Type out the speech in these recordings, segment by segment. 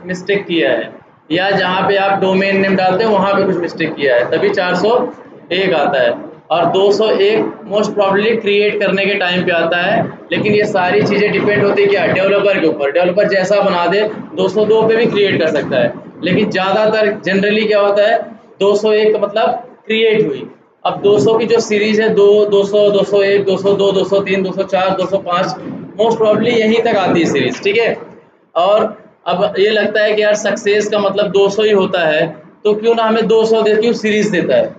Mistake किया है, या जहाँ पे आप डोमेन नेम डालते हैं वहाँ पे कुछ मिस्टेक किया है, तभी 401 आता है। और 201 मोस्ट प्रॉब्ली क्रिएट करने के टाइम पे आता है। लेकिन ये सारी चीज़ें डिपेंड होती है क्या, डेवलपर के ऊपर। डेवलपर जैसा बना दे 202 पे भी क्रिएट कर सकता है, लेकिन ज़्यादातर जनरली क्या होता है 201 का मतलब क्रिएट हुई। अब 200 की जो सीरीज़ है 200, 201, 202, 203, 204, 205 मोस्ट प्रॉब्ली यहीं तक आती है सीरीज़, ठीक है। और अब ये लगता है कि यार सक्सेस का मतलब 200 ही होता है, तो क्यों ना हमें 200 दे, क्यों सीरीज देता है।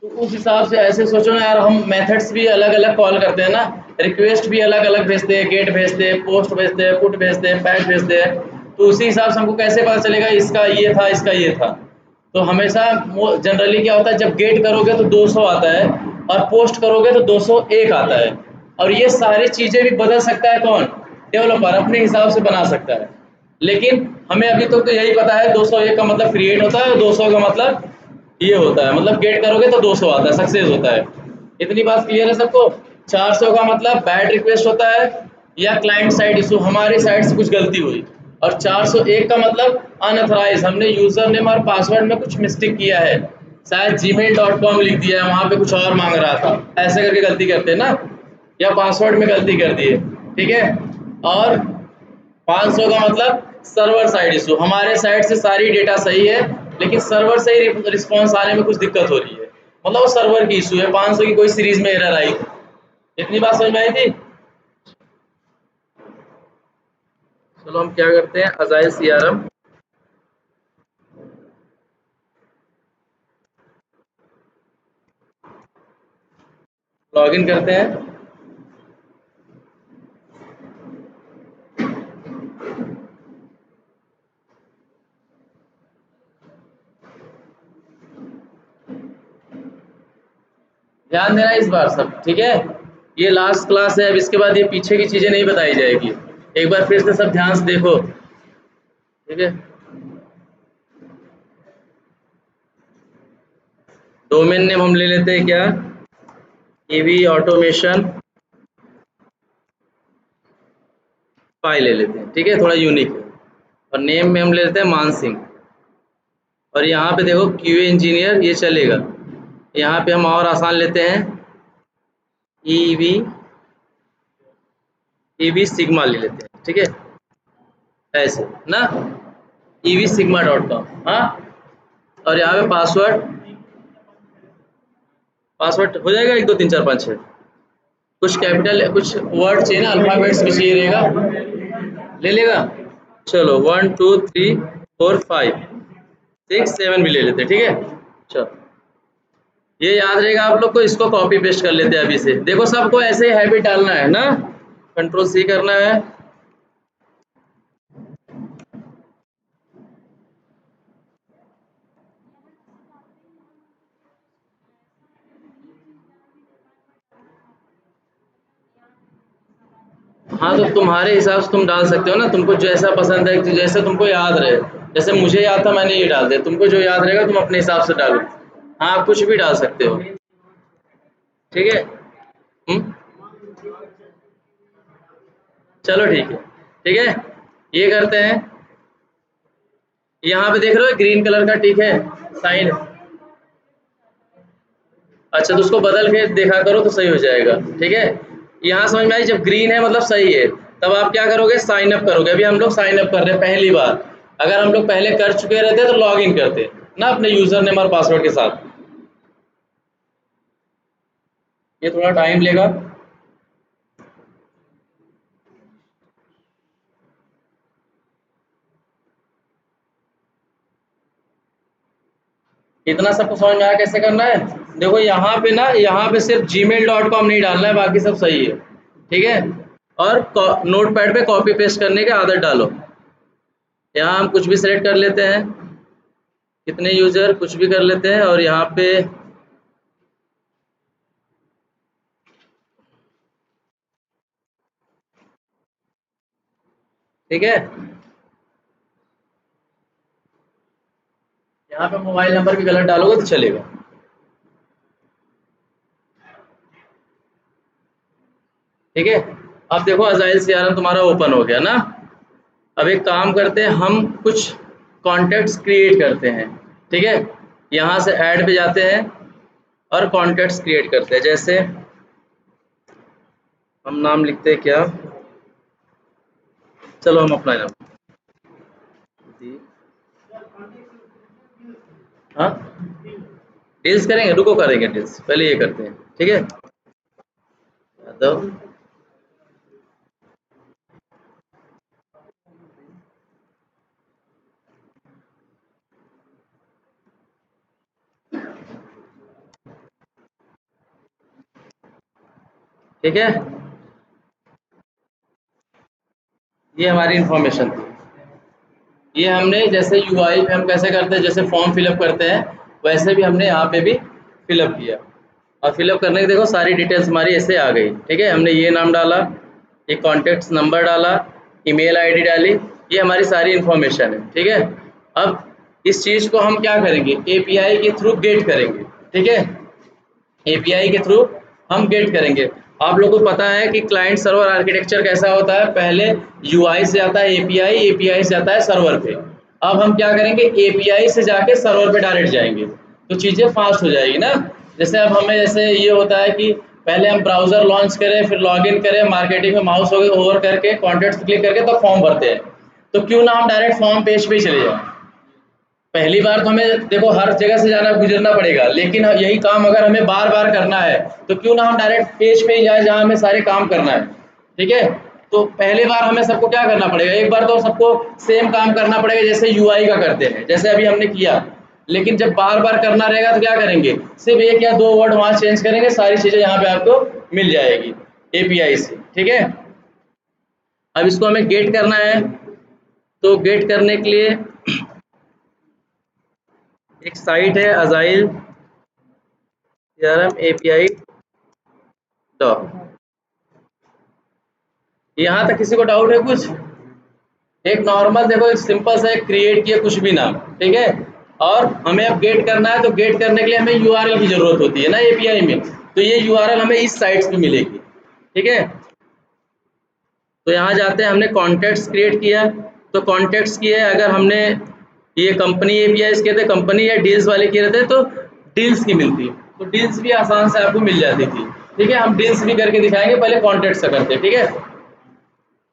तो उस हिसाब से ऐसे सोचो ना यार, हम मेथड्स भी अलग अलग कॉल करते हैं ना, रिक्वेस्ट भी अलग अलग भेजते हैं, गेट भेजते हैं, पोस्ट भेजते हैं, पुट भेजते हैं, पैच भेजते हैं। तो उसी हिसाब से हमको कैसे पता चलेगा इसका ये था, इसका ये था। तो हमेशा जनरली क्या होता है, जब गेट करोगे तो 200 आता है, और पोस्ट करोगे तो 201 आता है। और ये सारी चीज़ें भी बदल सकता है कौन, डेवलपर अपने हिसाब से बना सकता है। लेकिन हमें अभी तो यही पता है 201 का मतलब क्रिएट होता है, और 200 का मतलब ये होता है, मतलब गेट करोगे तो 200 आता है, सक्सेस होता है। इतनी बात क्लियर है सबको। 400 का मतलब बैड रिक्वेस्ट होता है, या क्लाइंट साइड इशू, हमारी साइड से कुछ गलती हुई। और 401 का मतलब अनऑथराइज, हमने यूजर नेम और पासवर्ड में कुछ मिस्टेक किया है, शायद gmail.com लिख दिया है, वहां पे कुछ और मांग रहा था, ऐसे करके गलती करते हैं ना, या पासवर्ड में गलती कर दी है, ठीक है। और 500 का मतलब सर्वर साइड इशू, हमारे साइड से सारी डेटा सही है, लेकिन सर्वर से ही रिस्पॉन्स आने में कुछ दिक्कत हो रही है, मतलब वो सर्वर की इशू है। 500 की कोई सीरीज में एरर आई। इतनी बात समझ में आई थी। चलो हम क्या करते हैं, अजाइल सीआरएम लॉगिन करते हैं। ध्यान देना इस बार सब, ठीक है। ये लास्ट क्लास है, अब इसके बाद ये पीछे की चीजें नहीं बताई जाएगी। एक बार फिर से सब ध्यान से देखो, ठीक है। डोमेन नेम हम ले लेते हैं क्या, ईवी ऑटोमेशन फाइल ले लेते हैं, ठीक है, थोड़ा यूनिक है। और नेम में हम ले लेते हैं मान सिंह। और यहाँ पे देखो क्यूए इंजीनियर, ये चलेगा। यहाँ पे हम और आसान लेते हैं, ईवी ईवी सिग्मा ले लेते हैं, ठीक है, ऐसे ना, ईवी सिग्मा .com। हाँ, और यहाँ पे पासवर्ड, पासवर्ड हो जाएगा 1 2 3 4 5 6, कुछ कैपिटल कुछ वर्ड चाहिए ना, अल्फाबेट्स भी चाहिए रहेगा, ले लेगा। चलो 1 2 3 4 5 6 7 भी ले लेते हैं, ठीक है। चलो ये याद रहेगा आप लोग को, इसको कॉपी पेस्ट कर लेते हैं अभी से। देखो सबको ऐसे ही हैबिट डालना है ना, कंट्रोल सी करना है। हाँ तो तुम्हारे हिसाब से तुम डाल सकते हो ना, तुमको जैसा पसंद है, जैसे तुमको याद रहे। जैसे मुझे याद था मैंने ये डाल दिया, तुमको जो याद रहेगा तुम अपने हिसाब से डालो। हाँ आप कुछ भी डाल सकते हो, ठीक है। चलो ठीक है, ठीक है। ये करते हैं, यहाँ पे देख रहे हो ग्रीन कलर का टिक है, साइन। अच्छा तो उसको बदल के देखा करो तो सही हो जाएगा, ठीक है। यहाँ समझ में आई, जब ग्रीन है मतलब सही है, तब आप क्या करोगे, साइन अप करोगे। अभी हम लोग साइन अप कर रहे हैं पहली बार। अगर हम लोग पहले कर चुके रहते तो लॉग इन करते ना अपने यूजर नेम और पासवर्ड के साथ। ये थोड़ा टाइम लेगा। इतना सबको समझ में आया कैसे करना है। देखो यहाँ पे ना, यहाँ पे सिर्फ gmail.com नहीं डालना है, बाकी सब सही है, ठीक है। और नोट पैड पे कॉपी पेस्ट करने की आदत डालो। यहाँ हम कुछ भी सेलेक्ट कर लेते हैं, कितने यूजर कुछ भी कर लेते हैं, और यहाँ पे ठीक है, यहाँ पे मोबाइल नंबर भी गलत डालोगे तो चलेगा, ठीक है। अब देखो अजाइल सीआरएम तुम्हारा ओपन हो गया ना। अब एक काम करते हैं, हम कुछ कॉन्टैक्ट्स क्रिएट करते हैं, ठीक है। यहाँ से ऐड पे जाते हैं और कॉन्टैक्ट्स क्रिएट करते हैं। जैसे हम नाम लिखते हैं क्या, चलो हम अपना नाम, हाँ डील्स करेंगे, रुको करेंगे डील्स, पहले ये करते हैं, ठीक है। यादव ठीक है, ये हमारी इंफॉर्मेशन थी। ये हमने जैसे यूआई पे हम कैसे करते हैं, जैसे फॉर्म फिलअप करते हैं वैसे भी हमने यहाँ पे भी फिलअप किया, और फिलअप करने के देखो सारी डिटेल्स हमारी ऐसे आ गई, ठीक है। हमने ये नाम डाला, ये कॉन्टैक्ट्स नंबर डाला, ईमेल आईडी डाली, ये हमारी सारी इंफॉर्मेशन है, ठीक है। अब इस चीज़ को हम क्या करेंगे, एपीआई के थ्रू गेट करेंगे, ठीक है। एपीआई के थ्रू हम गेट करेंगे। आप लोगों को पता है कि क्लाइंट सर्वर आर्किटेक्चर कैसा होता है, पहले यूआई से आता है एपीआई, एपीआई से आता है सर्वर पे। अब हम क्या करेंगे, एपीआई से जाके सर्वर पे डायरेक्ट जाएंगे, तो चीज़ें फास्ट हो जाएगी ना। जैसे अब हमें जैसे ये होता है कि पहले हम ब्राउज़र लॉन्च करें, फिर लॉगिन करें, मार्केटिंग में माउस ओवर करके कॉन्टैक्ट्स क्लिक करके तब फॉर्म भरते हैं, तो क्यों ना हम डायरेक्ट फॉर्म पेज पे चले जाएं। पहली बार तो हमें देखो हर जगह से जाना गुजरना पड़ेगा, लेकिन यही काम अगर हमें बार बार करना है तो क्यों ना हम डायरेक्ट पेज पे ही जाए जहाँ हमें सारे काम करना है, ठीक है। तो पहली बार हमें सबको क्या करना पड़ेगा, एक बार तो सबको सेम काम करना पड़ेगा जैसे यूआई का करते हैं, जैसे अभी हमने किया। लेकिन जब बार बार करना रहेगा तो क्या करेंगे, सिर्फ एक या दो वर्ड वहाँ चेंज करेंगे, सारी चीज़ें यहाँ पे आपको मिल जाएगी एपीआई से, ठीक है। अब इसको हमें गेट करना है, तो गेट करने के लिए एक साइट है अजाइल CRM API डॉक। यहाँ तक किसी को डाउट है कुछ? एक नॉर्मल देखो, एक सिंपल सा एक क्रिएट किया कुछ भी नाम, ठीक है। और हमें अब गेट करना है, तो गेट करने के लिए हमें यूआरएल की जरूरत होती है ना एपीआई में, तो ये यूआरएल हमें इस साइट पे मिलेगी, ठीक है। तो यहाँ जाते हैं, हमने कॉन्टैक्ट्स क्रिएट किया, तो कॉन्टैक्ट्स किए, अगर हमने ये कंपनी एपीआई किए थे, कंपनी या डील्स वाले किए थे तो डील्स की मिलती, तो डील्स भी आसान से आपको मिल जाती थी, ठीक है। हम डील्स भी करके दिखाएंगे, पहले कॉन्टैक्ट्स का करते हैं, ठीक है।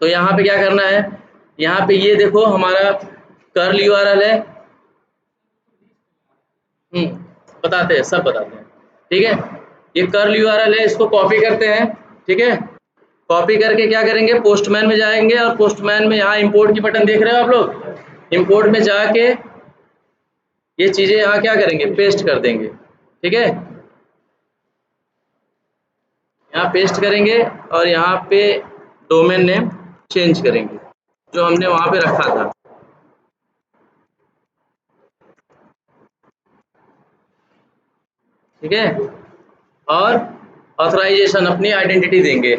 तो यहाँ पे क्या करना है, यहाँ पे ये देखो हमारा कर्ल यूआरएल है, बताते हैं, सब बताते हैं, ठीक है। ये कर्ल यूआरएल है, इसको कॉपी करते हैं, ठीक है। कॉपी करके क्या करेंगे, पोस्टमैन में जाएंगे, और पोस्टमैन में यहाँ इंपोर्ट की बटन देख रहे हो आप लोग, इंपोर्ट में जाके ये चीज़ें यहाँ क्या करेंगे, पेस्ट कर देंगे, ठीक है। यहाँ पेस्ट करेंगे और यहाँ पे डोमेन नेम चेंज करेंगे जो हमने वहाँ पे रखा था, ठीक है। और ऑथराइजेशन अपनी आइडेंटिटी देंगे,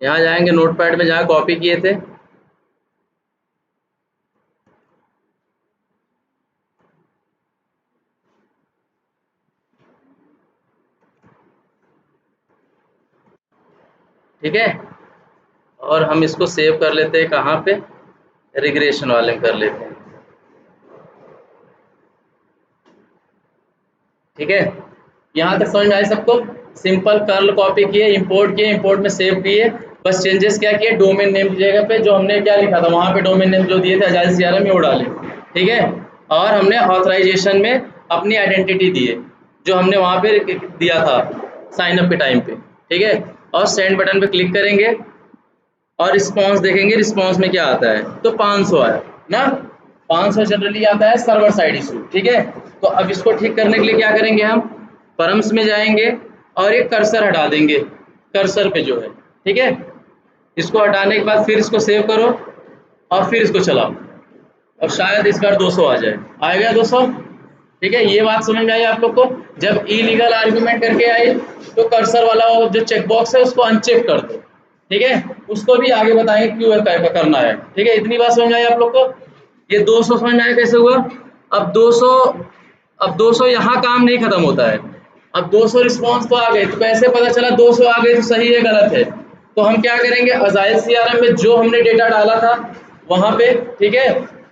यहाँ जाएंगे नोटपैड में जहाँ कॉपी किए थे, ठीक है। और हम इसको सेव कर लेते हैं, कहाँ पे, रिग्रेशन वाले में कर लेते हैं, ठीक है। यहाँ तक समझ में आए सबको? सिंपल कर्ल कॉपी किए, इंपोर्ट में सेव किए, बस चेंजेस क्या किए, डोमेन नेम की जगह पे जो हमने क्या लिखा था वहाँ पे डोमेन नेम जो दिए थे अजाइल CRM में वो डाले, ठीक है। और हमने ऑथराइजेशन में अपनी आइडेंटिटी दी है जो हमने वहाँ पे दिया था साइन अप के टाइम पे, ठीक है। और सेंड बटन पे क्लिक करेंगे और रिस्पॉन्स देखेंगे, रिस्पॉन्स में क्या आता है, तो 500 आया ना, 500 जनरली आता है सर्वर साइड इशू, ठीक है। तो अब इसको ठीक करने के लिए क्या करेंगे, हम परम्स में जाएंगे और एक कर्सर हटा देंगे, कर्सर पे जो है, ठीक है। इसको हटाने के बाद फिर इसको सेव करो और फिर इसको चलाओ, और शायद इस बार 200 आ जाए, आएगा 200, ठीक है। ये बात समझ में आई आप लोग को? जब इलीगल आर्गुमेंट करके आई तो कर्सर वाला जो चेकबॉक्स है उसको अनचेक कर दो, ठीक है। उसको भी आगे बताएंगे क्यों करना है, ठीक है। इतनी बात समझ में आई आप लोग को? ये 200 समझ में आया कैसे हुआ? अब 200 यहाँ काम नहीं खत्म होता है, अब 200 रिस्पॉन्स तो आ गए, तो कैसे पता चला 200 आ गए तो सही है गलत है? तो हम क्या करेंगे, अजाइल सीआरएम में जो हमने डेटा डाला था वहाँ पे, ठीक है,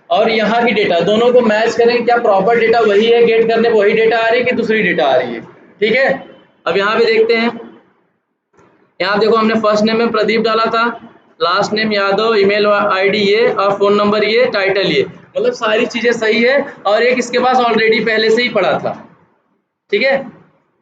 और यहाँ की डेटा दोनों को मैच करेंगे, क्या प्रॉपर डेटा वही है, गेट करने वही डेटा आ रही है कि दूसरी डेटा आ रही है, ठीक है। अब यहाँ पे देखते हैं, यहाँ देखो हमने फर्स्ट नेम में प्रदीप डाला था, last name Yadav, email ID ये, और फोन नंबर ये, टाइटल ये, मतलब सारी चीजें सही है, और एक इसके पास ऑलरेडी पहले से ही पड़ा था, ठीक है।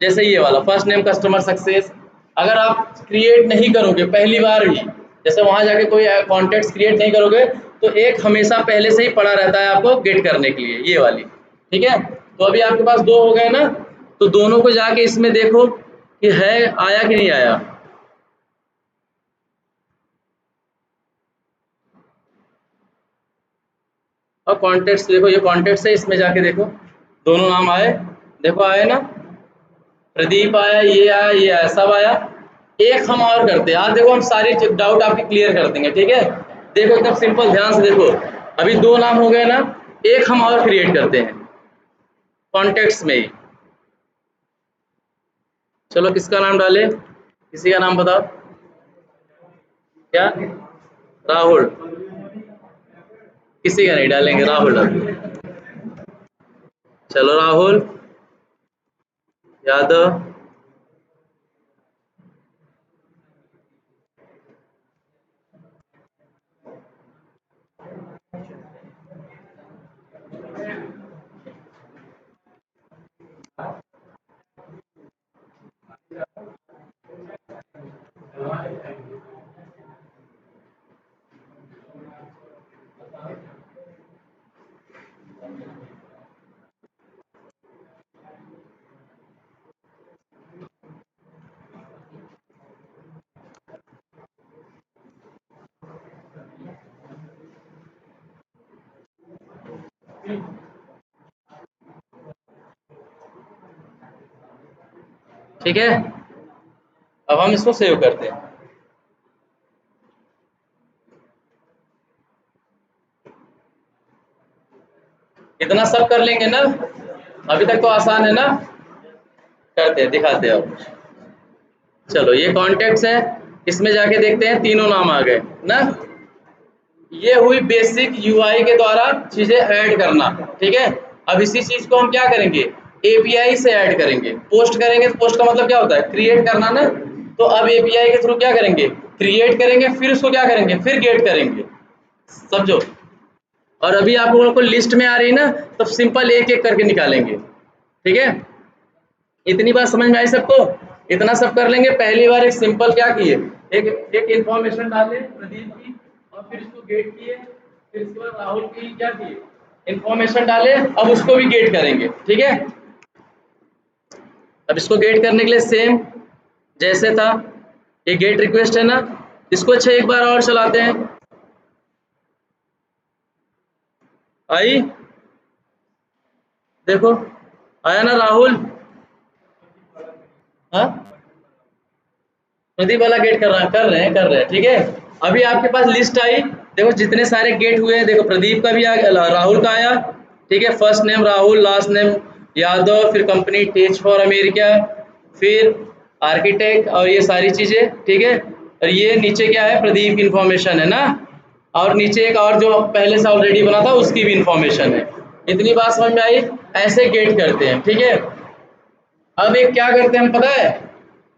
जैसे ये वाला फर्स्ट नेम कस्टमर सक्सेस, अगर आप क्रिएट नहीं करोगे पहली बार भी, जैसे वहां जाके कोई कॉन्टेक्ट क्रिएट नहीं करोगे, तो एक हमेशा पहले से ही पड़ा रहता है आपको गेट करने के लिए, ये वाली, ठीक है। तो अभी आपके पास दो हो गए ना, तो दोनों को जाके इसमें देखो कि है आया कि नहीं आया। और कॉन्टेक्ट्स देखो, ये कॉन्टेक्ट्स है, इसमें जाके देखो दोनों नाम आए, देखो आए ना, प्रदीप आया, ये आया, ये आया, सब आया। एक हम और करते हैं, आज देखो हम सारी डाउट आपके क्लियर कर देंगे, ठीक है। देखो एकदम सिंपल, ध्यान से देखो, अभी दो नाम हो गए ना, एक हम और क्रिएट करते हैं कॉन्टेक्ट्स में ही। चलो किसका नाम डाले, किसी का नाम बताओ, क्या, राहुल, किसी का नहीं डालेंगे, राहुल डालेंगे। चलो राहुल यादव, ठीक है। अब हम इसको सेव करते हैं, इतना सब कर लेंगे ना, अभी तक तो आसान है ना, करते हैं, दिखाते हैं अब। चलो ये कॉन्टेक्ट्स है, इसमें जाके देखते हैं तीनों नाम आ गए ना। ये हुई बेसिक यूआई के द्वारा चीजें ऐड करना, ठीक है। अब इसी चीज को हम क्या करेंगे, एपीआई से ऐड करेंगे, पोस्ट करेंगे, तो पोस्ट का मतलब क्या होता है, क्रिएट करना ना। तो अब एपीआई के थ्रू क्या करेंगे, क्रिएट करेंगे, फिर उसको क्या करेंगे, फिर गेट करेंगे, समझो। और अभी आप लोगों को लिस्ट में आ रही ना, तो सिंपल एक एक करके निकालेंगे, ठीक है। इतनी बात समझ में आई सबको, इतना सब कर लेंगे। पहली बार एक सिंपल क्या किए, एक इंफॉर्मेशन डाले प्रदीप की, और फिर इसको गेट किए, फिर इसके बाद राहुल की क्या किए, इंफॉर्मेशन डाले, अब उसको भी गेट करेंगे, ठीक है। अब इसको गेट करने के लिए सेम जैसे था, ये गेट रिक्वेस्ट है ना, इसको अच्छा एक बार और चलाते हैं, आई देखो, आया ना राहुल, हाँ प्रदीप वाला गेट कर रहे हैं, ठीक है। अभी आपके पास लिस्ट आई, देखो जितने सारे गेट हुए हैं, देखो प्रदीप का भी आ गया, राहुल का आया, ठीक है, first name Rahul, last name Yadav, फिर कंपनी टेच फॉर अमेरिका, फिर आर्किटेक्ट, और ये सारी चीजें, ठीक है। और ये नीचे क्या है, प्रदीप की इंफॉर्मेशन है ना, और नीचे एक और जो पहले से ऑलरेडी बना था उसकी भी इंफॉर्मेशन है। इतनी बात समझ में आई, ऐसे गेट करते हैं, ठीक है। अब एक क्या करते हैं हम पता है,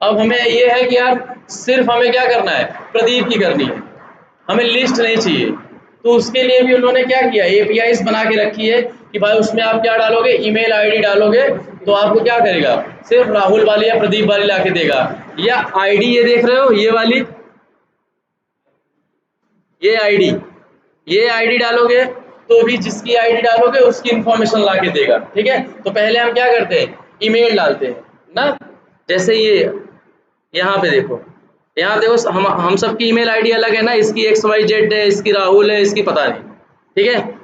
अब हमें ये है कि यार सिर्फ हमें क्या करना है, प्रदीप की करनी है, हमें लिस्ट नहीं चाहिए। तो उसके लिए भी उन्होंने क्या किया, एपीआईज बना के रखी है कि भाई उसमें आप क्या डालोगे, ईमेल आईडी डालोगे, तो आपको क्या करेगा, सिर्फ राहुल वाली या प्रदीप वाली लाके देगा। या आईडी ये देख रहे हो, ये वाली, ये आईडी डालोगे तो भी जिसकी आईडी डालोगे उसकी इंफॉर्मेशन ला के देगा, ठीक है। तो पहले हम क्या करते हैं, ईमेल डालते हैं ना, जैसे ये यहाँ पे देखो, यहाँ देखो हम सबकी ईमेल आईडी अलग है ना, इसकी XYZ है, इसकी राहुल है, इसकी पता नहीं, ठीक है।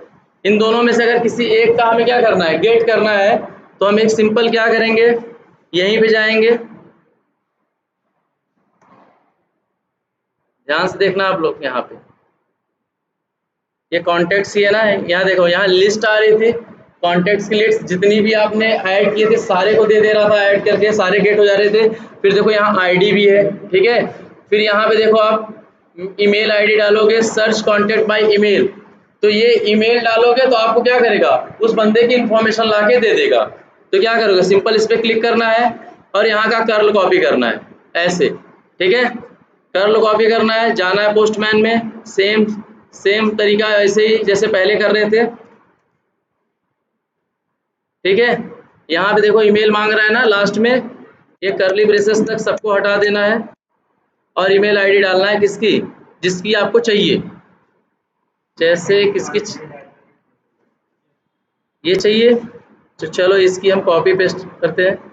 इन दोनों में से अगर किसी एक का हमें क्या करना है, गेट करना है, तो हम एक सिंपल क्या करेंगे, यहीं पे जाएंगे, ध्यान से देखना आप लोग, यहाँ पे ये कॉन्टेक्ट्स ही है ना, यहाँ देखो, यहाँ लिस्ट आ रही थी, कॉन्टेक्ट्स की लिस्ट जितनी भी आपने ऐड किए थे सारे को दे रहा था, ऐड करके सारे गेट हो जा रहे थे। फिर देखो यहाँ आईडी भी है, ठीक है, फिर यहाँ पे देखो आप ईमेल आईडी डालोगे, सर्च कॉन्टेक्ट बाय ईमेल, तो ये ईमेल डालोगे तो आपको क्या करेगा, उस बंदे की इंफॉर्मेशन ला के दे देगा। तो क्या करोगे, सिंपल इस पर क्लिक करना है और यहाँ का कर्ल कॉपी करना है ऐसे, ठीक है। कर्ल कॉपी करना है, जाना है पोस्टमैन में, सेम तरीका ऐसे ही जैसे पहले कर रहे थे, ठीक है। यहाँ पे देखो ईमेल मांग रहा है ना लास्ट में, ये कर्ली ब्रेसेस तक सबको हटा देना है और ईमेल आईडी डालना है किसकी, जिसकी आपको चाहिए। जैसे किसकी ये चाहिए, तो चलो इसकी हम कॉपी पेस्ट करते हैं।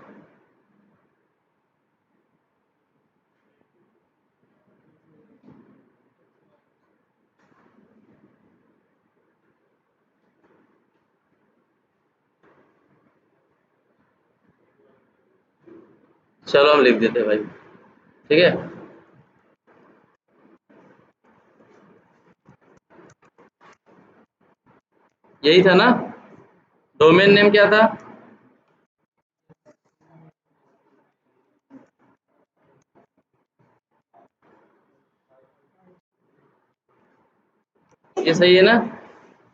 चलो हम लिख देते हैं भाई, ठीक है। यही था ना, डोमेन नेम क्या था, ये सही है ना।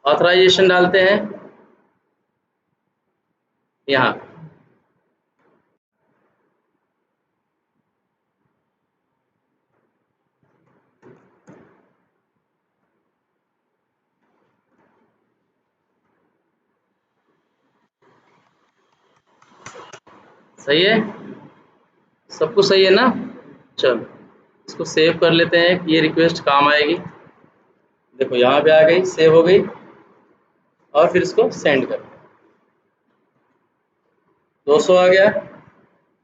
ऑथराइजेशन डालते हैं यहाँ, सही है, सब कुछ सही है ना। चलो इसको सेव कर लेते हैं, ये रिक्वेस्ट काम आएगी। देखो यहाँ पे आ गई, सेव हो गई, और फिर इसको सेंड कर, 200 आ गया,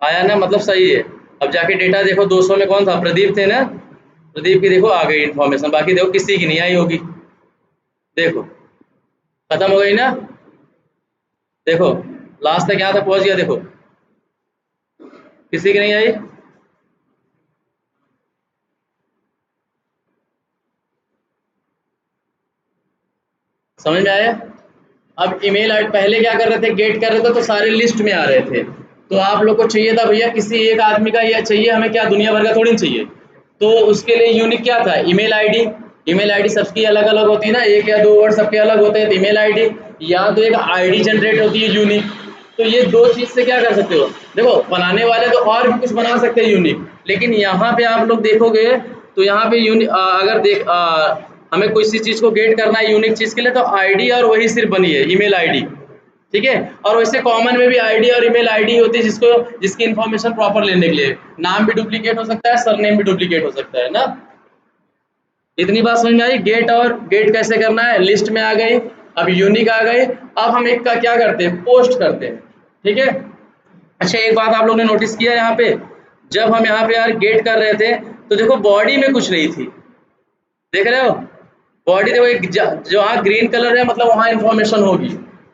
आया ना, मतलब सही है। अब जाके डेटा देखो 200 में कौन था, प्रदीप थे ना, प्रदीप की देखो आ गई इन्फॉर्मेशन, बाकी देखो किसी की नहीं आई होगी, देखो खत्म हो गई ना। देखो लास्ट तक यहाँ तक पहुँच गया, देखो किसी की नहीं आई। समझ में आया। अब ईमेल आईडी पहले क्या कर रहे थे, गेट कर रहे थे तो सारे लिस्ट में आ रहे थे, तो आप लोग को चाहिए था भैया किसी एक आदमी का ये चाहिए हमें, क्या दुनिया भर का थोड़ी ना चाहिए। तो उसके लिए यूनिक क्या था, ईमेल आईडी। ईमेल आईडी सबकी अलग अलग होती है ना, एक या दो वर्ड सबके अलग होते हैं, तो ईमेल आईडी या तो एक आईडी जनरेट होती है यूनिक। तो ये दो चीज से क्या कर सकते हो, देखो बनाने वाले तो और भी कुछ बना सकते हैं यूनिक, लेकिन यहाँ पे आप लोग देखोगे तो यहाँ पे यूनिक अगर हमें किसी चीज को गेट करना है यूनिक चीज के लिए, तो आईडी और वही सिर्फ बनी है ईमेल आईडी, ठीक है। और वैसे कॉमन में भी आईडी और ईमेल आईडी होती है, जिसकी इन्फॉर्मेशन प्रॉपर लेने के लिए, नाम भी डुप्लीकेट हो सकता है, सरनेम भी डुप्लीकेट हो सकता है ना। इतनी बात समझ में आई। गेट और गेट कैसे करना है, लिस्ट में आ गई, अब यूनिक आ गई, अब हम एक का क्या करते हैं, पोस्ट करते हैं, ठीक है। अच्छा एक बात आप लोग ने नोटिस किया यहाँ पे, जब हम यहाँ पे यार गेट कर रहे थे तो देखो बॉडी में कुछ नहीं थी, देख रहे हो, बॉडी देखो एक जहाँ ग्रीन कलर है मतलब वहाँ इन्फॉर्मेशन होगी,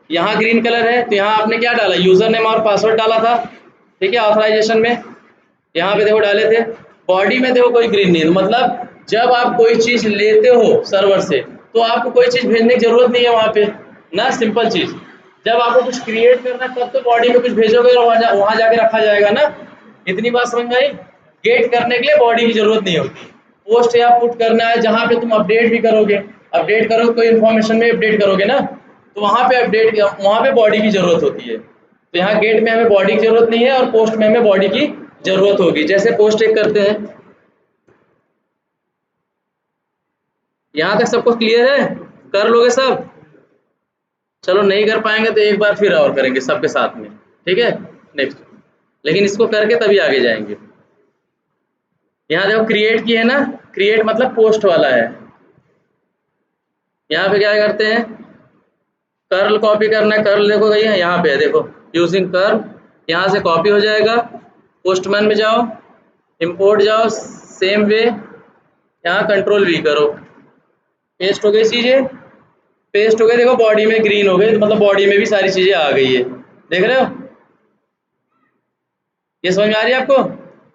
यहाँ ग्रीन कलर है तो यहाँ आपने क्या डाला, यूजर नेम और पासवर्ड डाला था, ठीक है, ऑथराइजेशन में यहाँ पे देखो डाले थे। बॉडी में देखो कोई ग्रीन नहीं, मतलब जब आप कोई चीज लेते हो सर्वर से तो आपको कोई चीज भेजने की जरूरत नहीं है वहाँ पे ना, सिंपल चीज। जब आपको कुछ क्रिएट करना है तब तो बॉडी में कुछ भेजोगे और वहाँ जाके रखा जाएगा ना। इतनी बात समझ में आई। गेट करने के लिए बॉडी की जरूरत नहीं होती, पोस्ट या पुट करना है जहाँ पे तुम अपडेट भी करोगे, अपडेट करो कोई इन्फॉर्मेशन में अपडेट करोगे ना, तो वहाँ पे अपडेट, वहाँ पे बॉडी की जरूरत होती है। तो यहाँ गेट में हमें बॉडी की जरूरत नहीं है और पोस्ट में हमें बॉडी की जरूरत होगी। जैसे पोस्ट एक करते हैं, यहाँ तक सबको क्लियर है, कर लोगे सब। चलो नहीं कर पाएंगे तो एक बार फिर और करेंगे सबके साथ में, ठीक है, नेक्स्ट। लेकिन इसको करके तभी आगे जाएंगे। यहाँ देखो क्रिएट की है ना, क्रिएट मतलब पोस्ट वाला है। यहाँ पे क्या करते हैं, कर्ल कॉपी करना है, कर्ल देखो भैया यहाँ पे है, देखो यूजिंग कर्ल, यहाँ से कॉपी हो जाएगा, पोस्टमैन में जाओ, इंपोर्ट जाओ, सेम वे यहाँ कंट्रोल वी करो, पेस्ट हो गई चीजें, पेस्ट हो गए, देखो बॉडी में ग्रीन हो गई, तो मतलब बॉडी में भी सारी चीजें आ गई है, देख रहे हो, ये समझ में आ रही है आपको।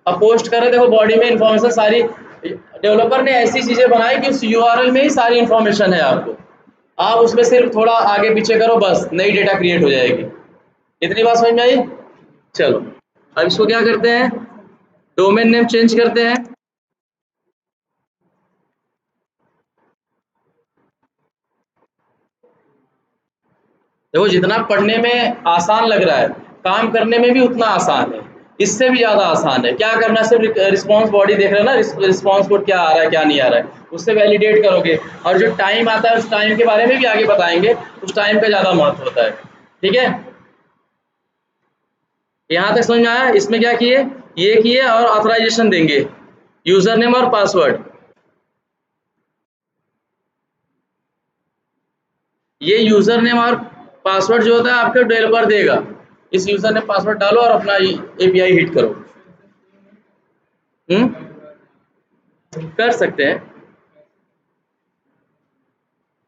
अब पोस्ट कर रहे, देखो बॉडी में इंफॉर्मेशन सारी, डेवलपर ने ऐसी चीजें बनाई कि उस यूआरएल में ही सारी इंफॉर्मेशन है आपको, आप उसमें सिर्फ थोड़ा आगे पीछे करो बस, नई डेटा क्रिएट हो जाएगी। इतनी बात समझ में आई। चलो अब इसको क्या करते हैं, डोमेन नेम चेंज करते हैं, देखो जितना पढ़ने में आसान लग रहा है, काम करने में भी उतना आसान है, इससे भी ज़्यादा आसान है। क्या करना है, सिर्फ रिस्पॉन्स बॉडी देख रहे हो ना, रिस्पॉन्स कोड क्या आ रहा है क्या नहीं आ रहा है, उससे वैलिडेट करोगे। और जो टाइम आता है उस टाइम के बारे में भी आगे बताएंगे, उस टाइम का ज़्यादा महत्व होता है। ठीक है, यहाँ तक समझ में आया। इसमें क्या किए, ये किए और ऑथराइजेशन देंगे, यूजर नेम और पासवर्ड। ये यूजर नेम और पासवर्ड जो होता है आपके डेवलपर देगा। इस यूजर नेम पासवर्ड डालो और अपना एपीआई हिट करो। कर सकते हैं,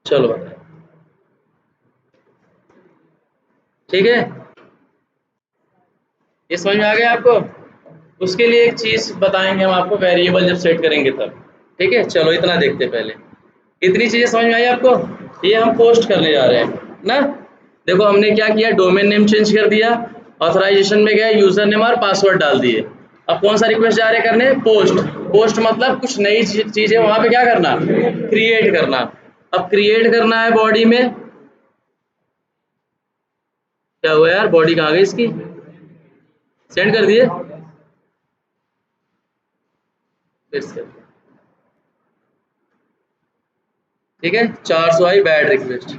चलो बताए। ठीक है, ये समझ में आ गया आपको। उसके लिए एक चीज बताएंगे हम आपको, वेरिएबल जब सेट करेंगे तब। ठीक है, चलो इतना देखते हैं पहले। इतनी चीजें समझ में आई आपको। ये हम पोस्ट करने जा रहे हैं ना। देखो हमने क्या किया, डोमेन नेम चेंज कर दिया, ऑथराइजेशन में गए, यूजर नेम और पासवर्ड डाल दिए। अब कौन सा रिक्वेस्ट जा रहे करने, पोस्ट। पोस्ट मतलब कुछ नई चीजें वहां पे क्या करना, क्रिएट करना। अब क्रिएट करना है बॉडी में, क्या हुआ यार, बॉडी कहाँ गई इसकी, सेंड कर दिए फिर से। ठीक है, 400 आई बैड रिक्वेस्ट।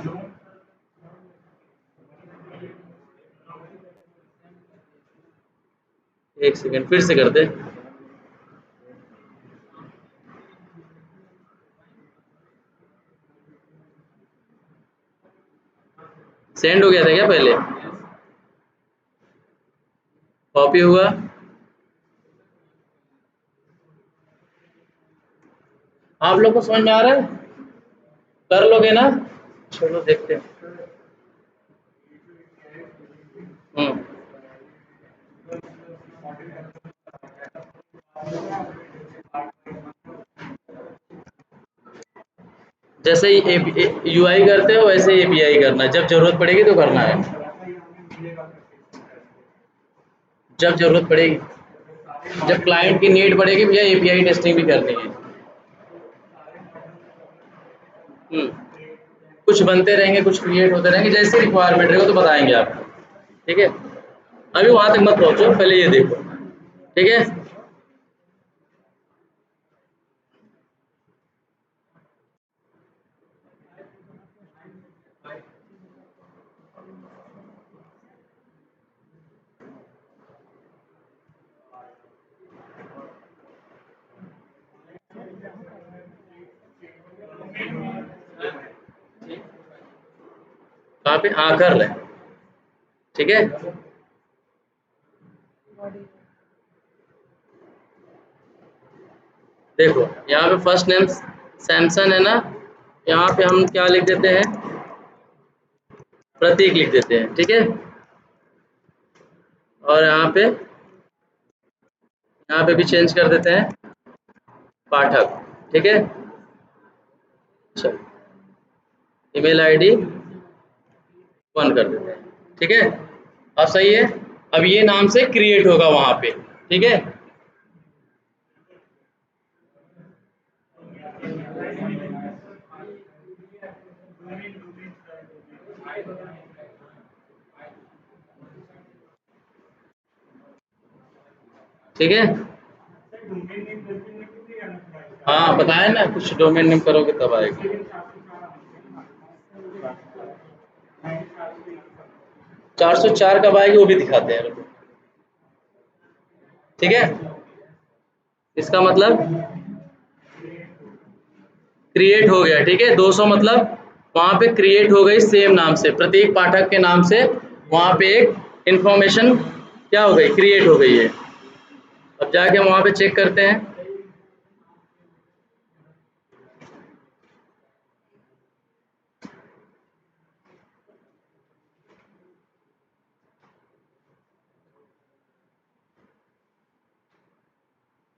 एक सेकंड फिर से करते, सेंड हो गया था क्या पहले, कॉपी हुआ। आप लोग को समझ में आ रहा है, कर लोगे ना। चलो देखते हैं। हम्म, जैसे यूआई करते हो वैसे एपीआई करना है, जब जरूरत पड़ेगी तो करना है, जब जरूरत पड़ेगी, जब क्लाइंट की नीड पड़ेगी भैया एपीआई टेस्टिंग भी करनी है। कुछ बनते रहेंगे, कुछ क्रिएट होते रहेंगे, जैसे रिक्वायरमेंट रहेगा तो बताएंगे आपको। ठीक है, अभी वहां तक मत पहुंचो, पहले ये देखो। ठीक है, कहाँ पे, हाँ कर रहे हैं। ठीक है, देखो यहाँ पे फर्स्ट नेम सैमसन है ना, यहाँ पे हम क्या लिख देते हैं, प्रतीक लिख देते हैं। ठीक है, और यहाँ पे भी चेंज कर देते हैं पाठक। ठीक है, चलो ईमेल आईडी 1 कर देते हैं। ठीक है, अब सही है। अब ये नाम से क्रिएट होगा वहां पे। ठीक है, ठीक है, हाँ बताया ना, कुछ डोमेन नेम करोगे तब आएगा। 404 कब आएगी वो भी दिखाते हैं। ठीक है, इसका मतलब क्रिएट हो गया। ठीक है, 200 मतलब वहां पे क्रिएट हो गई सेम नाम से, प्रतीक पाठक के नाम से वहां पे एक इंफॉर्मेशन क्या हो गई, क्रिएट हो गई है। अब जाके हम वहां पे चेक करते हैं।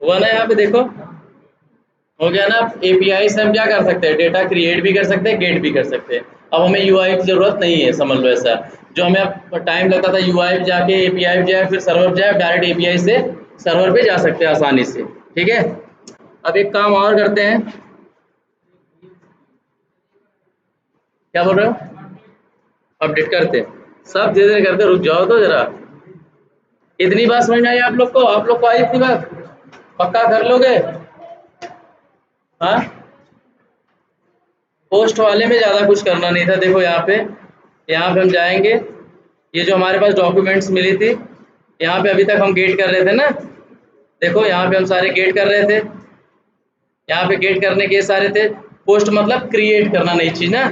हुआ ना, यहाँ पे देखो हो गया ना। एपीआई से हम क्या कर सकते हैं, डेटा क्रिएट भी कर सकते हैं, गेट भी कर सकते हैं। अब हमें यूआई की जरूरत नहीं है, समझ लो ऐसा। जो हमें अब टाइम लगता था यूआई पे जाके, एपीआई पे जाए, फिर सर्वर पे जाए, डायरेक्ट एपीआई से सर्वर पे जा सकते हैं आसानी से। ठीक है, अब एक काम और करते हैं। क्या बोल रहे हो, अपडेट करते सब धीरे धीरे करते, रुक जाओ तो जरा। इतनी बात समझ में आई आप लोग को? आप लोग को आई इतनी बात? पक्का कर लोगे? हाँ, पोस्ट वाले में ज़्यादा कुछ करना नहीं था। देखो यहाँ पे हम जाएंगे, ये जो हमारे पास डॉक्यूमेंट्स मिली थी, यहाँ पे अभी तक हम गेट कर रहे थे ना। देखो यहाँ पे हम सारे गेट कर रहे थे, यहाँ पे गेट करने के सारे थे। पोस्ट मतलब क्रिएट करना नई चीज़ ना।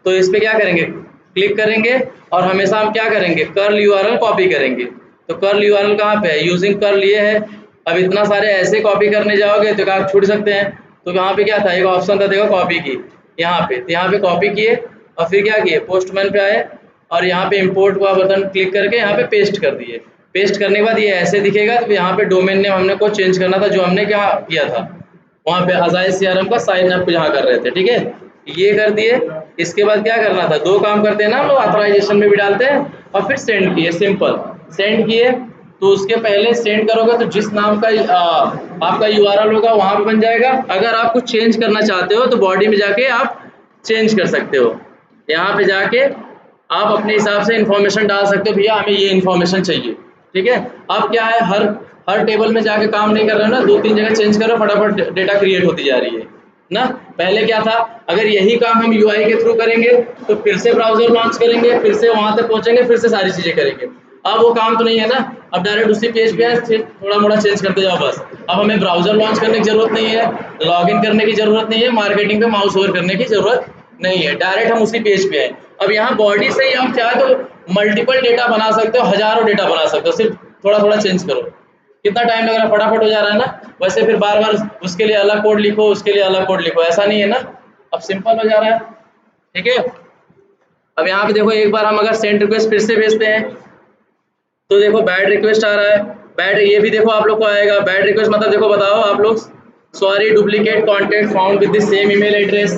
तो इस पे क्या करेंगे, क्लिक करेंगे और हमेशा हम क्या करेंगे, कर्ल यूआरएल कॉपी करेंगे। तो कर्ल यूआरएल कहाँ पे है, यूजिंग कर्ल ये है। अब इतना सारे ऐसे कॉपी करने जाओगे तो क्या छूट सकते हैं। तो यहाँ पे क्या था, एक ऑप्शन था देखो कॉपी की, यहाँ पे तो यहाँ पे कॉपी किए और फिर क्या किए, पोस्टमैन पे आए और यहाँ पे इंपोर्ट का बटन क्लिक करके यहाँ पे पेस्ट कर दिए। पेस्ट करने के बाद ये ऐसे दिखेगा। तो यहाँ पे डोमेन नेम हमने को चेंज करना था, जो हमने क्या किया था वहाँ पे अजाइल सीआरएम का साइन अप जहाँ कर रहे थे, ठीक है, ये कर दिए। इसके बाद क्या करना था, दो काम करते हैं ना हम लोग, ऑथराइजेशन में भी डालते हैं और फिर सेंड किए, सिंपल सेंड किए। तो उसके पहले सेंड करोगे तो जिस नाम का आपका यूआरएल होगा वहाँ पे बन जाएगा। अगर आप कुछ चेंज करना चाहते हो तो बॉडी में जाके आप चेंज कर सकते हो। यहाँ पे जाके आप अपने हिसाब से इंफॉर्मेशन डाल सकते हो, भैया हमें ये इन्फॉर्मेशन चाहिए, ठीक है। अब क्या है, हर टेबल में जाके काम नहीं कर रहे हो ना, 2-3 जगह चेंज करो, फटाफट डेटा क्रिएट होती जा रही है ना। पहले क्या था, अगर यही काम हम यूआई के थ्रू करेंगे तो फिर से ब्राउजर लॉन्च करेंगे, फिर से वहां तक पहुंचेंगे, फिर से सारी चीजें करेंगे। अब वो काम तो नहीं है ना, अब डायरेक्ट उसी पेज पे है, थोड़ा मोड़ा चेंज करते जाओ बस। अब हमें ब्राउजर लॉन्च करने की जरूरत नहीं है, लॉगिन करने की जरूरत नहीं है, मार्केटिंग पे माउस ओवर करने की जरूरत नहीं है, डायरेक्ट हम उसी पेज पे आए। अब यहाँ बॉडी से ही आप चाहे तो मल्टीपल डेटा बना सकते हो, हजारों डेटा बना सकते हो, सिर्फ थोड़ा थोड़ा चेंज करो। कितना टाइम लग रहा है, फटाफट हो जा रहा है ना। वैसे फिर बार बार उसके लिए अलग कोड लिखो, उसके लिए अलग कोड लिखो, ऐसा नहीं है ना, अब सिंपल हो जा रहा है, ठीक है। अब यहाँ पे देखो, एक बार हम अगर सेंड रिक्वेस्ट फिर से भेजते हैं तो देखो बैड रिक्वेस्ट आ रहा है। बैड, ये भी देखो आप लोग को आएगा बैड रिक्वेस्ट, मतलब देखो बताओ आप लोग, sorry duplicate contact found with the same email address,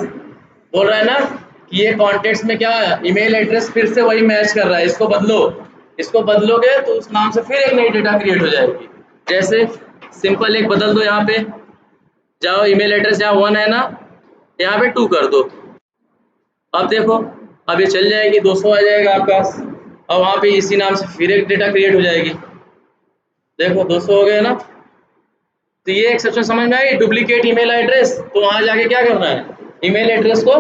बोल रहा है ना कि ये कॉन्टेक्ट्स में क्या है, ईमेल एड्रेस फिर से वही मैच कर रहा है, इसको बदलो। इसको बदलोगे तो उस नाम से फिर एक नई डेटा क्रिएट हो जाएगी। जैसे सिंपल एक बदल दो, यहाँ पे जाओ, ईमेल एड्रेस यहाँ 1 है ना, यहाँ पे 2 कर दो। अब देखो, अब ये चल जाएगी, 200 आ जाएगा आपका पास, और वहाँ पे इसी नाम से फिर एक डेटा क्रिएट हो जाएगी। देखो 200 हो गए ना। तो ये एक्सेप्शन समझ में आई, डुप्लीकेट ईमेल एड्रेस, तो वहाँ जाके क्या करना है, ईमेल एड्रेस को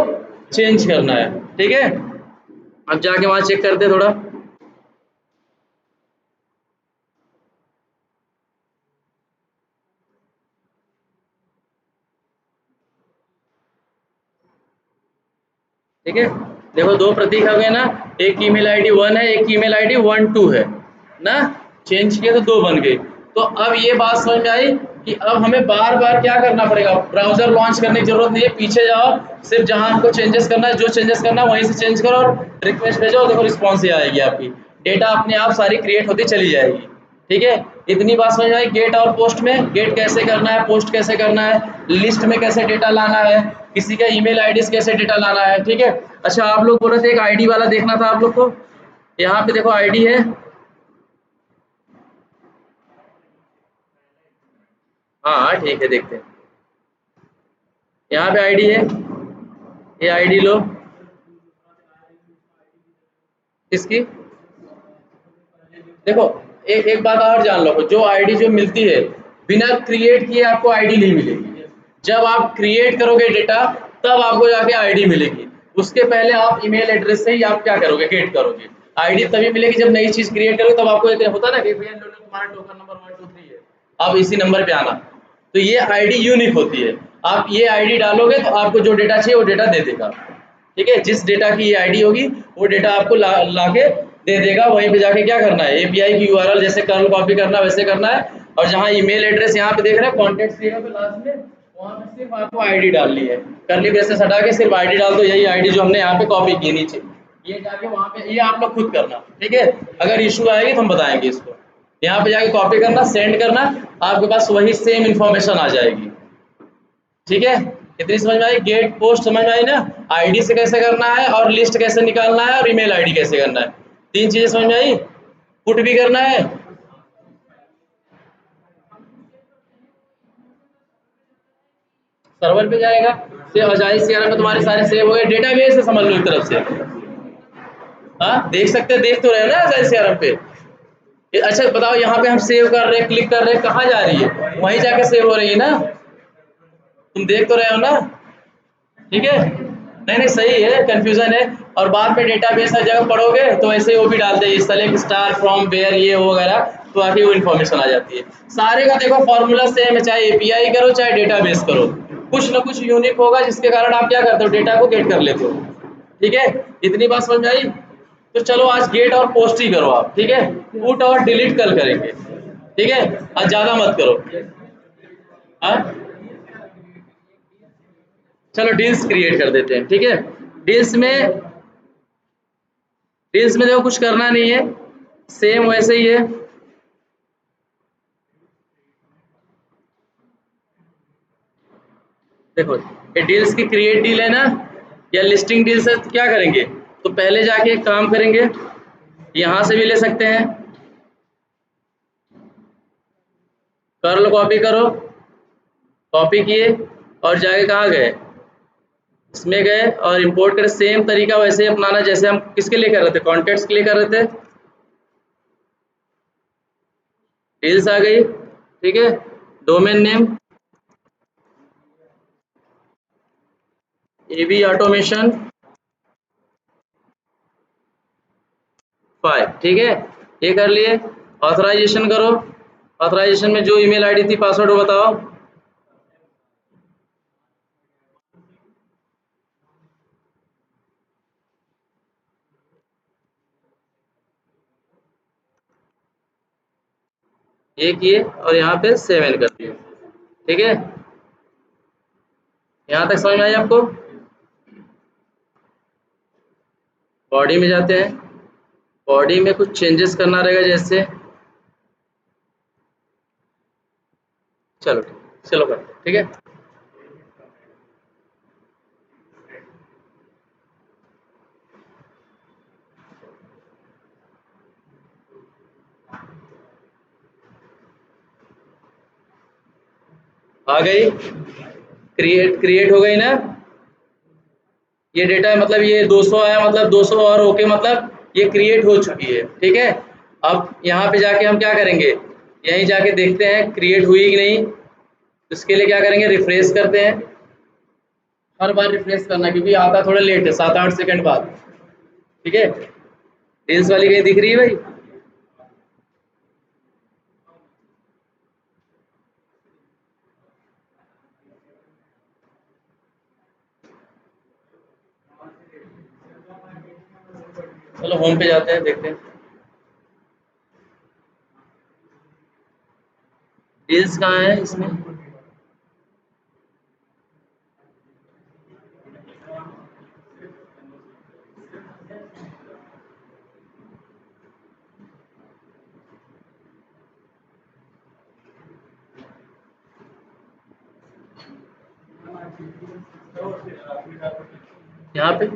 चेंज करना है, ठीक है। अब जाके वहाँ चेक करते थोड़ा, ठीक है। देखो 2 प्रतीक आ गए ना, एक ईमेल आईडी 1 है, एक ईमेल आईडी 1-2 है ना, चेंज किए तो 2 बन गए। तो अब ये बात समझ में आई कि अब हमें बार बार क्या करना पड़ेगा, ब्राउजर लॉन्च करने की जरूरत नहीं है, पीछे जाओ, सिर्फ जहां हमको चेंजेस करना है, जो चेंजेस करना है वहीं से चेंज करो और रिक्वेस्ट भेजो, देखो रिस्पॉन्स ही आएगी, आपकी डेटा अपने आप सारी क्रिएट होती चली जाएगी, ठीक है। इतनी बात समझ में आई गेट और पोस्ट में, गेट कैसे करना है, पोस्ट कैसे करना है, लिस्ट में कैसे डेटा लाना है, किसी का ईमेल आईडी कैसे डेटा लाना है, ठीक है। अच्छा आप लोग बोल रहे थे एक आईडी वाला देखना था आप लोग को, यहाँ पे देखो आईडी है, हाँ ठीक है देखते हैं, यहाँ पे आईडी है, ये आईडी लो, इसकी देखो, एक बात और जान लो, जो आईडी जो मिलती है बिना क्रिएट किए आपको आईडी नहीं मिलेगी। जब आप क्रिएट करोगे डेटा तब आपको जाके आईडी मिलेगी, उसके पहले आप ईमेल एड्रेस से ही आप क्या करोगे, गेट करोगे। आईडी तभी मिलेगी जब नई चीज क्रिएट करोगे, तब आपको एक होता ना कि भैया लो तुम्हारा टोकन नंबर 123 है, आप इसी नंबर पे आना। तो ये आईडी यूनिक होती है, आप ये आईडी डालोगे तो आपको जो डेटा चाहिए वो डेटा दे देगा, ठीक है। जिस डेटा की ये आईडी होगी वो डेटा आपको लाके दे देगा। वहीं पे जाके क्या करना है, एपीआई की यूआरएल जैसे कर्ल कॉपी करना वैसे करना है, और जहाँ ईमेल एड्रेस यहाँ पे देख रहे हैं कॉन्टेक्ट दिएगा तो लास्ट में वहाँ पे सिर्फ आपको आईडी डालनी है, कर्ली ब्रेसेस हटा के सिर्फ आईडी डाल दो, यही आईडी जो हमने यहाँ पे कॉपी की नीचे, ये जाके वहाँ पे, ये आप लोग खुद करना, ठीक है। अगर इशू आएगी तो हम बताएंगे इसको। यहाँ पे जाके कॉपी करना, सेंड करना, आपके पास वही सेम इंफॉर्मेशन आ जाएगी, ठीक है। इतनी समझ में आई, गेट पोस्ट समझ में आई ना, आईडी से कैसे करना है और लिस्ट कैसे निकालना है और ईमेल आईडी कैसे करना है, 3 चीजें समझ में आई। पुट भी करना है, सर्वर पे जाएगा, से अजाइल सीआरएम में तुम्हारे सारे सेव हो गए, डेटाबेस से समझ लो एक तरफ से। हाँ देख सकते हैं, देख तो रहे हो ना SICRM पे। अच्छा बताओ, यहाँ पे हम सेव कर रहे हैं, क्लिक कर रहे हैं, कहाँ जा रही है? वहीं जाके सेव हो रही है ना, तुम देख तो रहे हो ना, ठीक है। नहीं नहीं सही है, कंफ्यूजन है। और बाद में डेटाबेस हर जगह पढ़ोगे तो ऐसे वो भी डालते हैं सेलेक्ट स्टार फ्रॉम वेयर ये वगैरह, तो आगे वो इन्फॉर्मेशन आ जाती है। सारे का देखो फॉर्मूला सेम है, चाहे एपीआई करो चाहे डेटाबेस करो, कुछ ना कुछ यूनिक होगा जिसके कारण आप क्या करते हो, डेटा को गेट कर लेते हो। ठीक है, इतनी बात समझ में आई? तो चलो आज गेट और पोस्ट ही करो आप, ठीक है। पुट और डिलीट कल करेंगे, ठीक है। आज ज़्यादा मत करो। हाँ चलो डील्स क्रिएट कर देते हैं, ठीक है। डील्स में देखो कुछ करना नहीं है, सेम वैसे ही है। देखो ये डील्स की क्रिएट डील है ना, या लिस्टिंग डील्स है, तो क्या करेंगे, तो पहले जाके एक काम करेंगे, यहाँ से भी ले सकते हैं, कर लो कॉपी करो, कॉपी किए और जाके कहाँ गए, इसमें गए और इंपोर्ट करें। सेम तरीका वैसे ही अपनाना जैसे हम किसके लिए कर रहे थे, कॉन्टेक्ट्स के लिए कर रहे थे। डील्स आ गई, ठीक है। डोमेन नेम एबी ऑटोमेशन 5, ठीक है। ये कर लिए, ऑथराइजेशन करो। ऑथराइजेशन में जो ईमेल आईडी थी पासवर्ड वो बताओ। ये किए और यहाँ पे सेव इन कर दिए, ठीक है। यहाँ तक समझ में आई आपको? बॉडी में जाते हैं, बॉडी में कुछ चेंजेस करना रहेगा जैसे, चलो चलो करते हैं, ठीक है। आ गई, क्रिएट हो गई ना, ये डेटा मतलब ये 200 आया, मतलब 200 और ओके, मतलब ये क्रिएट हो चुकी है, ठीक है। अब यहाँ पे जाके हम क्या करेंगे, यहीं जाके देखते हैं क्रिएट हुई कि नहीं। तो इसके लिए क्या करेंगे, रिफ्रेश करते हैं, हर बार रिफ्रेश करना क्योंकि आता थोड़ा लेट है, 7-8 सेकंड बाद, ठीक है। रील्स वाली कहीं दिख रही है भाई? चलो होम पे जाते हैं, देखते हैं रील्स कहाँ है इसमें। यहाँ पे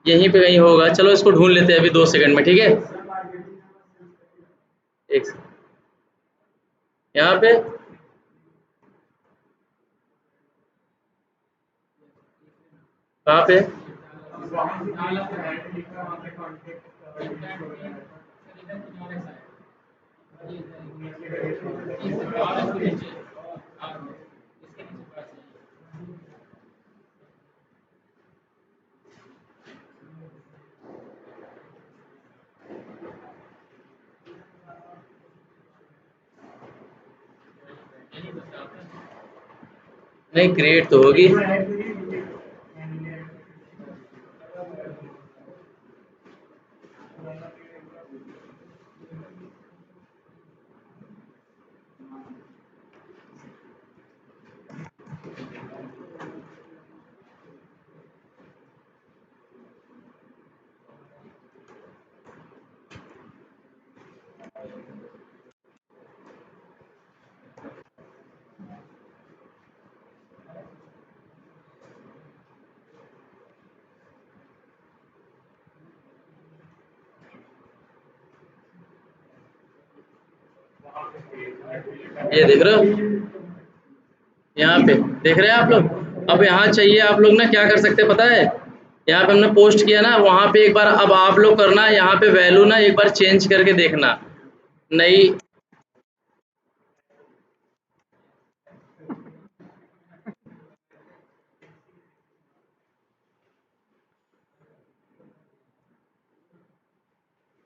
यहीं पे कहीं होगा, चलो इसको ढूंढ लेते हैं अभी 2 सेकंड में, ठीक है। एक सेकंड, यहाँ पे कहाँ पे, नहीं क्रिएट तो होगी। ये देख रहे हो, यहाँ पे देख रहे हैं आप लोग, अब यहाँ चाहिए आप लोग ना क्या कर सकते हैं पता है, यहाँ पे हमने पोस्ट किया ना, वहाँ पे एक बार अब आप लोग करना, यहाँ पे वैल्यू ना एक बार चेंज करके देखना, नई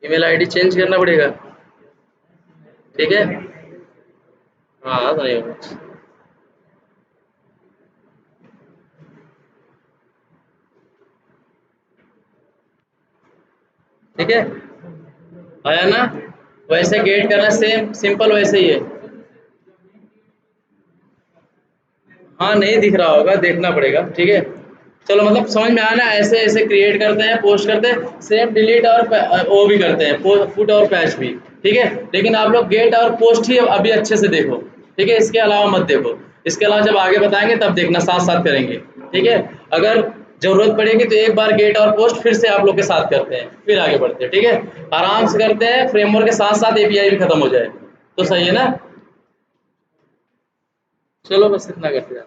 ईमेल आईडी चेंज करना पड़ेगा। ठीक है, हाँ तो नहीं होगा। ठीक है, आया ना, वैसे गेट करना सेम सिंपल वैसे ही है। हाँ नहीं दिख रहा होगा, देखना पड़ेगा। ठीक है, चलो मतलब समझ में आया ना, ऐसे ऐसे क्रिएट करते हैं, पोस्ट करते हैं, सेम डिलीट और वो भी करते हैं, फुट और पैच भी। ठीक है, लेकिन आप लोग गेट और पोस्ट ही अभी अच्छे से देखो। ठीक है, इसके अलावा मत देखो, इसके अलावा जब आगे बताएंगे तब देखना, साथ साथ करेंगे। ठीक है, अगर जरूरत पड़ेगी तो एक बार गेट और पोस्ट फिर से आप लोग के साथ करते हैं, फिर आगे बढ़ते हैं। ठीक है, आराम से करते हैं, फ्रेमवर्क के साथ साथ एपीआई भी खत्म हो जाए तो सही है ना। चलो बस इतना करते हैं।